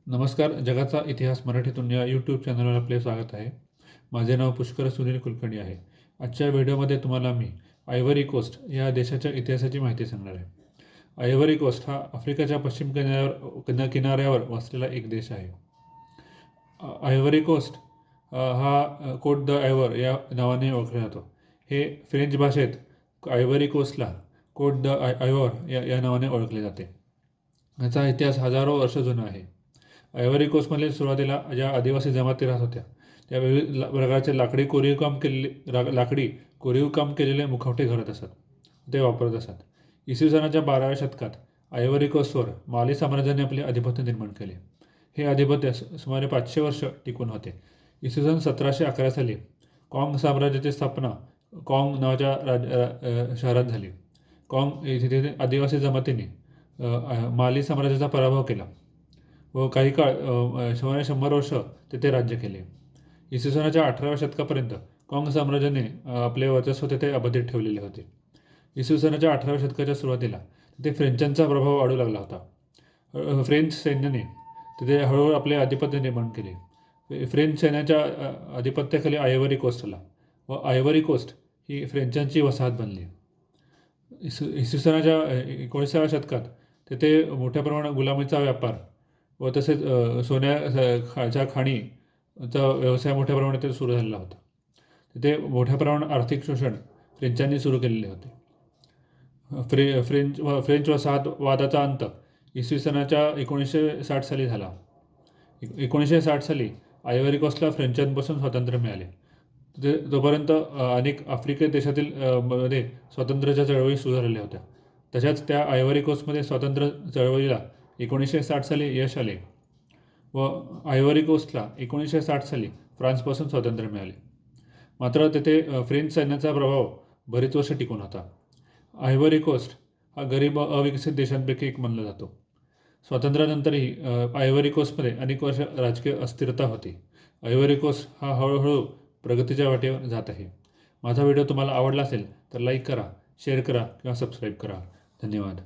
नमस्कार. जगाचा इतिहास मराठीतून या यूट्यूब चॅनलवर आपले स्वागत आहे. माझे नाव पुष्कर सुनील कुलकर्णी आहे. आजच्या व्हिडिओमध्ये तुम्हाला मी आयव्हरी कोस्ट या देशाच्या इतिहासाची माहिती सांगणार आहे. आयव्हरी कोस्ट हा आफ्रिकेच्या पश्चिम किनाऱ्यावर वसलेला एक देश आहे. आयव्हरी कोस्ट हा कोट द आयव्हर या नावाने ओळखला जातो. हे फ्रेंच भाषेत आयव्हरी कोस्टला कोट द आयव्हर या नावाने ओळखले जाते. याचा इतिहास हजारो वर्ष जुना आहे. आयव्हरी कोस्टमध्ये सुरुवातीला ज्या आदिवासी जमाती राहत होत्या त्या विविध प्रकारचे लाकडी कोरीव काम केलेले मुखवटे घालत असत, ते वापरत असत. इसवी सनाच्या 12व्या शतकात आयव्हरी कोस्टवर माली साम्राज्याने आपले आधिपत्य निर्माण केले. हे आधिपत्य सुमारे 500 वर्ष टिकून होते. इसवी सन 1711 साली कॉंग साम्राज्याची स्थापना कॉंग नावाच्या शहरात झाली. कॉंग येथे आदिवासी जमातीने माली साम्राज्याचा पराभव केला व काही काळ सुमारे 100 वर्ष तेथे राज्य केले. इसवी सनाच्या 18व्या शतकापर्यंत कॉंग साम्राज्याने आपले वर्चस्व तेथे अबाधित ठेवलेले होते. इसवी सनाच्या 18व्या शतकाच्या सुरुवातीला तिथे फ्रेंचांचा प्रभाव वाढू लागला होता. फ्रेंच सैन्याने तिथे हळूहळू आपले आधिपत्य निर्माण केले. फ्रेंच सैन्याच्या आधिपत्याखाली आयव्हरी कोस्ट आला व आयव्हरी कोस्ट ही फ्रेंचांची वसाहत बनली. इसवी सनाच्या 19व्या शतकात तेथे मोठ्या प्रमाणात गुलामीचा व्यापार व तसेच सोन्याच्या खाणीचा व्यवसाय मोठ्या प्रमाणात तिथे सुरू झालेला होता. तिथे मोठ्या प्रमाणात आर्थिक शोषण फ्रेंचांनी सुरू केलेले होते. फ्रेंच वसाहतवादाचा अंत इसवी सनाच्या 1960 साली झाला. 1960 साली आयव्हरी कोस्टला फ्रेंचांपासून स्वातंत्र्य मिळाले. तोपर्यंत अनेक आफ्रिकी देशातील मध्ये स्वातंत्र्याच्या चळवळी सुरू झालेल्या होत्या. तशाच त्या आयव्हरी कोस्टमध्ये स्वातंत्र्य चळवळीला 1960 साली यश आले व आयव्हरी कोस्टला 1960 साली फ्रान्सपासून स्वातंत्र्य मिळाले. मात्र तेथे फ्रेंच सैन्याचा प्रभाव बरीच वर्ष टिकून होता. आयव्हरी कोस्ट हा गरीब अविकसित देशांपैकी एक मानला जातो. स्वातंत्र्यानंतरही आयव्हरी कोस्टमध्ये अनेक वर्ष राजकीय अस्थिरता होती. आयव्हरी कोस्ट हा हळूहळू प्रगतीच्या वाटेवर जात आहे. माझा व्हिडिओ तुम्हाला आवडला असेल तर लाईक करा, शेअर करा किंवा सबस्क्राईब करा. धन्यवाद.